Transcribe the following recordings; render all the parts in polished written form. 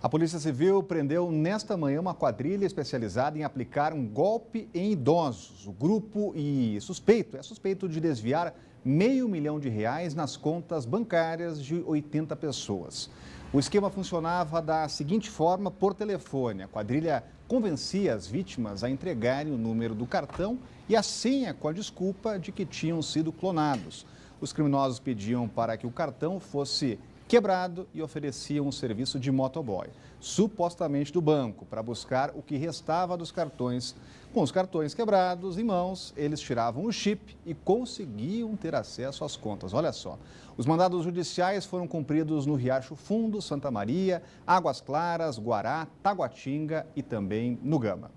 A Polícia Civil prendeu nesta manhã uma quadrilha especializada em aplicar um golpe em idosos. O grupo é suspeito de desviar R$500 mil nas contas bancárias de 80 pessoas. O esquema funcionava da seguinte forma: por telefone. A quadrilha convencia as vítimas a entregarem o número do cartão e a senha com a desculpa de que tinham sido clonados. Os criminosos pediam para que o cartão fosse quebrado e ofereciam um serviço de motoboy, supostamente do banco, para buscar o que restava dos cartões. Com os cartões quebrados em mãos, eles tiravam o chip e conseguiam ter acesso às contas. Olha só, os mandados judiciais foram cumpridos no Riacho Fundo, Santa Maria, Águas Claras, Guará, Taguatinga e também no Gama.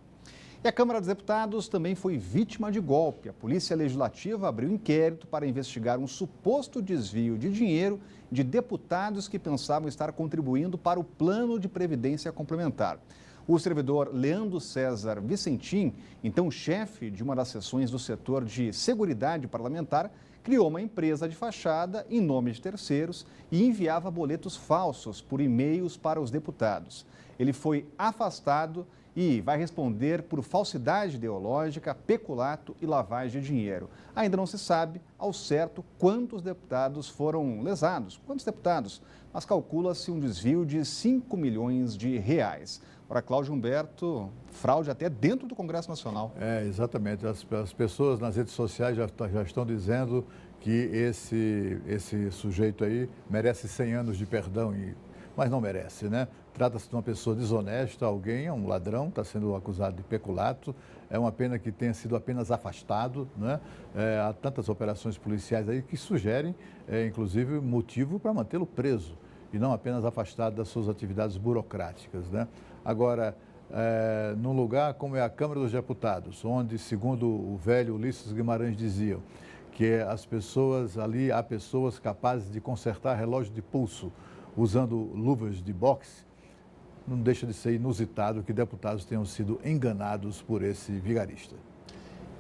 E a Câmara dos Deputados também foi vítima de golpe. A Polícia Legislativa abriu inquérito para investigar um suposto desvio de dinheiro de deputados que pensavam estar contribuindo para o Plano de Previdência Complementar. O servidor Leandro César Vicentim, então chefe de uma das seções do setor de Seguridade Parlamentar, criou uma empresa de fachada em nome de terceiros e enviava boletos falsos por e-mails para os deputados. Ele foi afastado e vai responder por falsidade ideológica, peculato e lavagem de dinheiro. Ainda não se sabe ao certo quantos deputados foram lesados, quantos deputados, mas calcula-se um desvio de R$5 milhões. Ora, Cláudio Humberto, fraude até dentro do Congresso Nacional. Exatamente. As pessoas nas redes sociais já estão dizendo que esse sujeito aí merece 100 anos de perdão, mas não merece, né? Trata-se de uma pessoa desonesta, um ladrão, está sendo acusado de peculato. É uma pena que tenha sido apenas afastado, né? Há tantas operações policiais aí que sugerem, inclusive, motivo para mantê-lo preso e não apenas afastado das suas atividades burocráticas, né? Agora, num lugar como é a Câmara dos Deputados, onde, segundo o velho Ulisses Guimarães dizia, que há pessoas capazes de consertar relógio de pulso usando luvas de boxe, não deixa de ser inusitado que deputados tenham sido enganados por esse vigarista.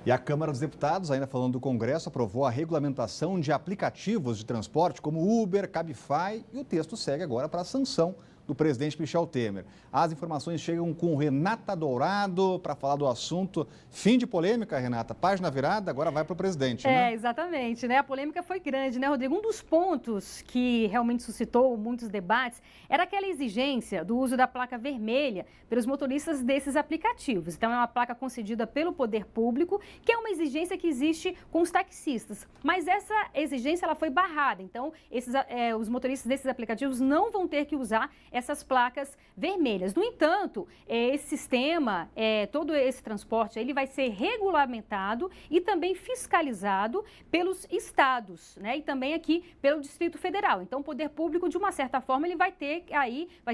E a Câmara dos Deputados, ainda falando do Congresso, aprovou a regulamentação de aplicativos de transporte como Uber, Cabify, e o texto segue agora para a sanção do presidente Michel Temer. As informações chegam com Renata Dourado para falar do assunto. Fim de polêmica, Renata. Página virada, agora vai para o presidente, né? Exatamente, né? A polêmica foi grande, né, Rodrigo? Um dos pontos que realmente suscitou muitos debates era aquela exigência do uso da placa vermelha pelos motoristas desses aplicativos. Então, é uma placa concedida pelo poder público, que é uma exigência que existe com os taxistas. Mas essa exigência ela foi barrada. Então, os motoristas desses aplicativos não vão ter que usar essas placas vermelhas. No entanto, esse sistema, todo esse transporte, ele vai ser regulamentado e também fiscalizado pelos estados, né? E também aqui pelo Distrito Federal. Então, o poder público, de uma certa forma, ele vai ter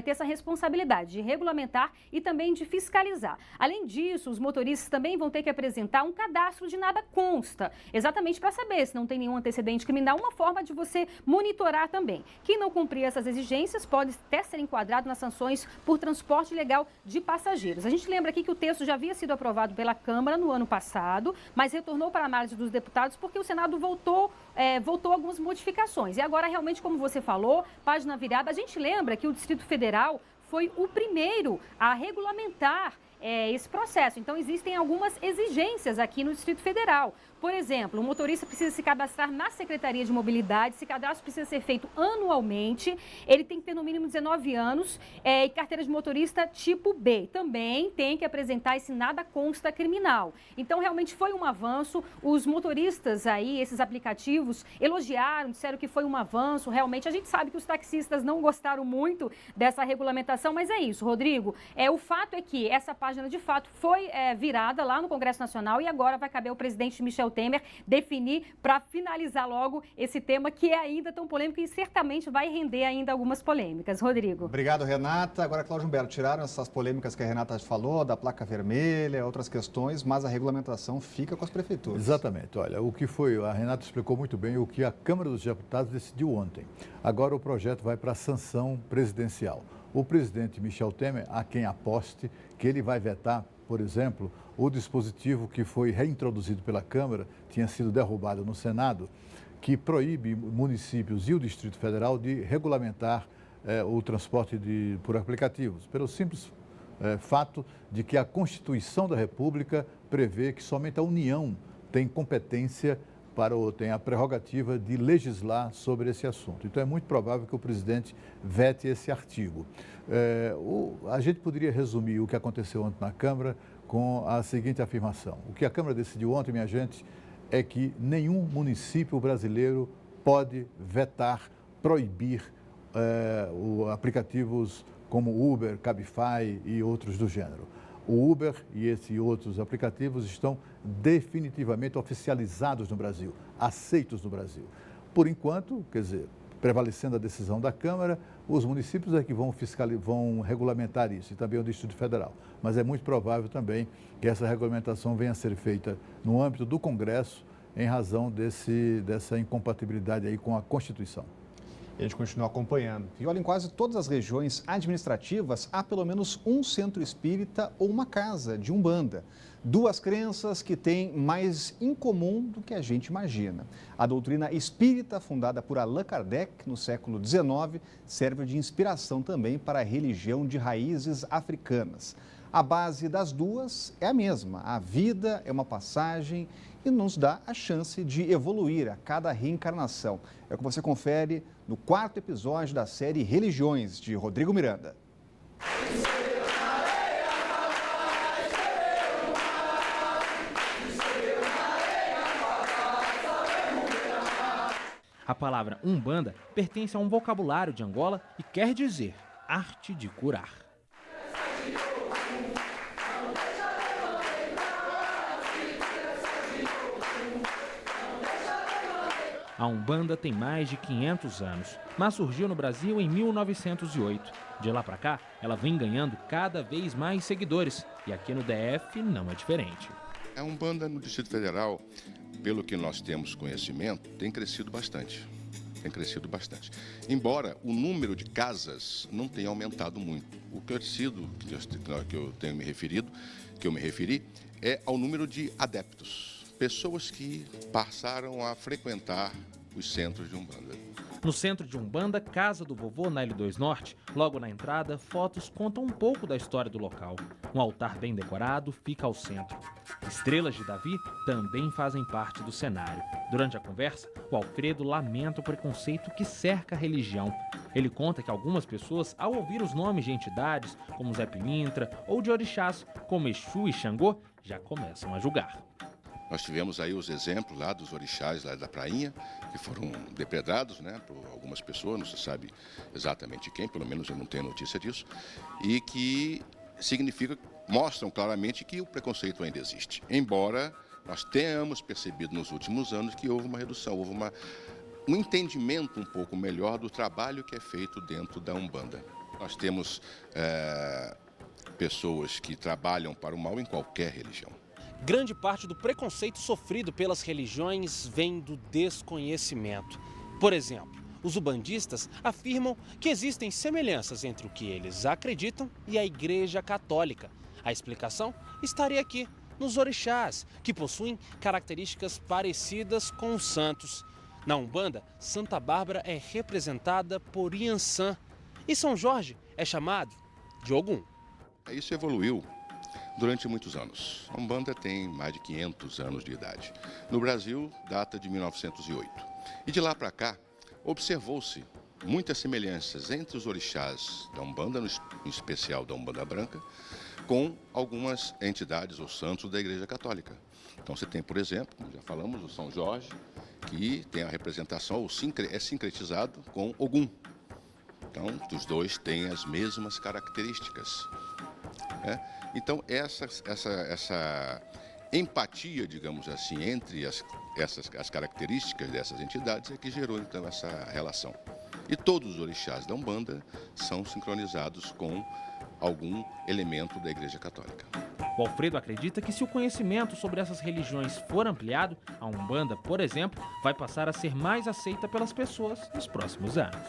essa responsabilidade de regulamentar e também de fiscalizar. Além disso, os motoristas também vão ter que apresentar um cadastro de nada consta, exatamente para saber se não tem nenhum antecedente criminal, uma forma de você monitorar também. Quem não cumprir essas exigências pode até ser enquadrado nas sanções por transporte ilegal de passageiros. A gente lembra aqui que o texto já havia sido aprovado pela Câmara no ano passado, mas retornou para a análise dos deputados porque o Senado voltou algumas modificações. E agora, realmente, como você falou, página virada, a gente lembra que o Distrito Federal foi o primeiro a regulamentar esse processo. Então, existem algumas exigências aqui no Distrito Federal. Por exemplo, o motorista precisa se cadastrar na Secretaria de Mobilidade, esse cadastro precisa ser feito anualmente, ele tem que ter no mínimo 19 anos e carteira de motorista tipo B. Também tem que apresentar esse nada consta criminal. Então, realmente foi um avanço. Os motoristas aí, esses aplicativos, elogiaram, disseram que foi um avanço. Realmente, a gente sabe que os taxistas não gostaram muito dessa regulamentação, mas é isso, Rodrigo. O fato é que essa página, de fato, foi virada lá no Congresso Nacional e agora vai caber ao presidente Michel Temer definir para finalizar logo esse tema que é ainda tão polêmico e certamente vai render ainda algumas polêmicas. Rodrigo. Obrigado, Renata. Agora, Cláudio Humberto, tiraram essas polêmicas que a Renata falou, da placa vermelha, outras questões, mas a regulamentação fica com as prefeituras. Exatamente. Olha, a Renata explicou muito bem o que a Câmara dos Deputados decidiu ontem. Agora o projeto vai para a sanção presidencial. O presidente Michel Temer, a quem aposte que ele vai vetar, por exemplo, o dispositivo que foi reintroduzido pela Câmara, tinha sido derrubado no Senado, que proíbe municípios e o Distrito Federal de regulamentar o transporte por aplicativos, pelo simples fato de que a Constituição da República prevê que somente a União tem competência tem a prerrogativa de legislar sobre esse assunto. Então, é muito provável que o presidente vete esse artigo. A gente poderia resumir o que aconteceu ontem na Câmara com a seguinte afirmação. O que a Câmara decidiu ontem, minha gente, é que nenhum município brasileiro pode vetar, proibir aplicativos como Uber, Cabify e outros do gênero. O Uber e outros aplicativos estão definitivamente oficializados no Brasil, aceitos no Brasil. Por enquanto, quer dizer, prevalecendo a decisão da Câmara, os municípios é que vão regulamentar isso, e também o Distrito Federal. Mas é muito provável também que essa regulamentação venha a ser feita no âmbito do Congresso, em razão dessa incompatibilidade aí com a Constituição. E a gente continua acompanhando. E olha, em quase todas as regiões administrativas há pelo menos um centro espírita ou uma casa de umbanda. Duas crenças que têm mais em comum do que a gente imagina. A doutrina espírita, fundada por Allan Kardec no século XIX, serve de inspiração também para a religião de raízes africanas. A base das duas é a mesma. A vida é uma passagem e nos dá a chance de evoluir a cada reencarnação. É o que você confere no 4º episódio da série Religiões, de Rodrigo Miranda. A palavra Umbanda pertence a um vocabulário de Angola e quer dizer arte de curar. A Umbanda tem mais de 500 anos, mas surgiu no Brasil em 1908. De lá para cá, ela vem ganhando cada vez mais seguidores e aqui no DF não é diferente. A Umbanda no Distrito Federal, pelo que nós temos conhecimento, tem crescido bastante. Embora o número de casas não tenha aumentado muito. O crescido que eu me referi, é ao número de adeptos. Pessoas que passaram a frequentar os centros de Umbanda. No centro de Umbanda, Casa do Vovô, na L2 Norte, logo na entrada, fotos contam um pouco da história do local. Um altar bem decorado fica ao centro. Estrelas de Davi também fazem parte do cenário. Durante a conversa, o Alfredo lamenta o preconceito que cerca a religião. Ele conta que algumas pessoas, ao ouvir os nomes de entidades, como Zé Pilintra, ou de orixás, como Exu e Xangô, já começam a julgar. Nós tivemos aí os exemplos lá dos orixás lá da prainha, que foram depredados, né, por algumas pessoas, não se sabe exatamente quem, pelo menos eu não tenho notícia disso, e que mostram claramente que o preconceito ainda existe. Embora nós tenhamos percebido nos últimos anos que houve uma redução, houve um entendimento um pouco melhor do trabalho que é feito dentro da Umbanda. Nós temos pessoas que trabalham para o mal em qualquer religião. Grande parte do preconceito sofrido pelas religiões vem do desconhecimento. Por exemplo, os umbandistas afirmam que existem semelhanças entre o que eles acreditam e a Igreja Católica. A explicação estaria aqui, nos orixás, que possuem características parecidas com os santos. Na Umbanda, Santa Bárbara é representada por Iansã e São Jorge é chamado de Ogum. Isso evoluiu durante muitos anos. A Umbanda tem mais de 500 anos de idade. No Brasil, data de 1908. E de lá para cá, observou-se muitas semelhanças entre os orixás da Umbanda, em especial da Umbanda Branca, com algumas entidades ou santos da Igreja Católica. Então você tem, por exemplo, como já falamos, o São Jorge, que tem a representação, ou é sincretizado com Ogum. Então, os dois têm as mesmas características. Então, essa empatia, digamos assim, entre as características dessas entidades é que gerou, então, essa relação. E todos os orixás da Umbanda são sincronizados com algum elemento da Igreja Católica. O Alfredo acredita que se o conhecimento sobre essas religiões for ampliado, a Umbanda, por exemplo, vai passar a ser mais aceita pelas pessoas nos próximos anos.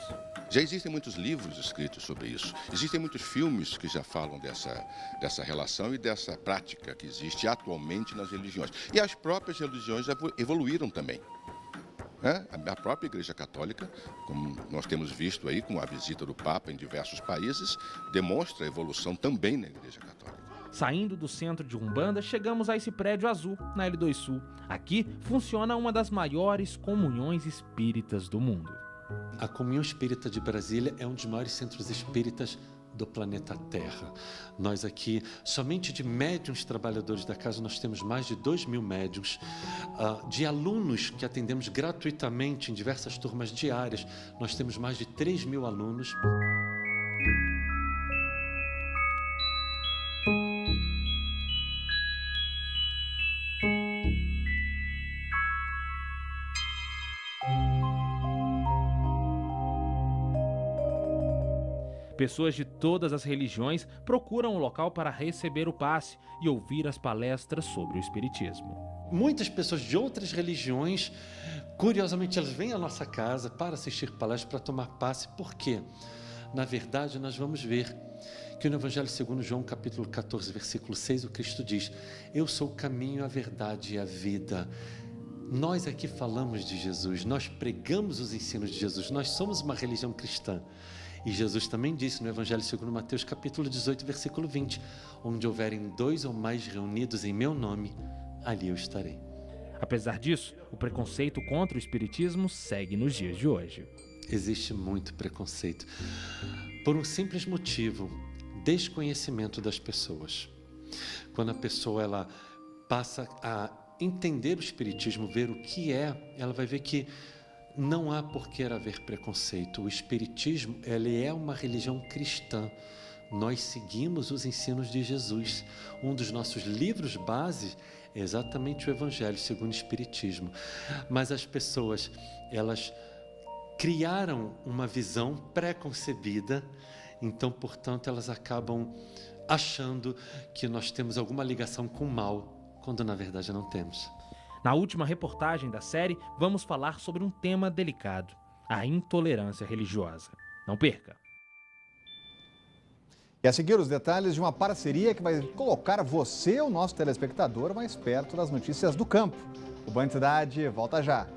Já existem muitos livros escritos sobre isso. Existem muitos filmes que já falam dessa relação e dessa prática que existe atualmente nas religiões. E as próprias religiões evoluíram também. A própria Igreja Católica, como nós temos visto aí com a visita do Papa em diversos países, demonstra a evolução também na Igreja Católica. Saindo do centro de Umbanda, chegamos a esse prédio azul, na L2 Sul. Aqui funciona uma das maiores comunhões espíritas do mundo. A Comunhão Espírita de Brasília é um dos maiores centros espíritas do planeta Terra. Nós aqui, somente de médiuns trabalhadores da casa, nós temos mais de 2.000 médiuns. De alunos que atendemos gratuitamente em diversas turmas diárias, nós temos mais de 3.000 alunos. Pessoas de todas as religiões procuram o local para receber o passe e ouvir as palestras sobre o espiritismo. Muitas pessoas de outras religiões, curiosamente, elas vêm à nossa casa para assistir palestras, para tomar passe. Por quê? Na verdade, nós vamos ver que no Evangelho segundo João, capítulo 14, versículo 6, o Cristo diz: eu sou o caminho, a verdade e a vida. Nós aqui falamos de Jesus, nós pregamos os ensinos de Jesus, nós somos uma religião cristã. E Jesus também disse no Evangelho segundo Mateus, capítulo 18, versículo 20, onde houverem 2 ou mais reunidos em meu nome, ali eu estarei. Apesar disso, o preconceito contra o espiritismo segue nos dias de hoje. Existe muito preconceito, por um simples motivo: desconhecimento das pessoas. Quando a pessoa ela passa a entender o espiritismo, ver o que é, ela vai ver que não há por que haver preconceito. O espiritismo, ele é uma religião cristã. Nós seguimos os ensinos de Jesus. Um dos nossos livros base é exatamente o Evangelho segundo o Espiritismo. Mas as pessoas, elas criaram uma visão pré-concebida, então, portanto, elas acabam achando que nós temos alguma ligação com o mal, quando na verdade não temos. Na última reportagem da série, vamos falar sobre um tema delicado: a intolerância religiosa. Não perca! E a seguir, os detalhes de uma parceria que vai colocar você, o nosso telespectador, mais perto das notícias do campo. O Band Cidade volta já.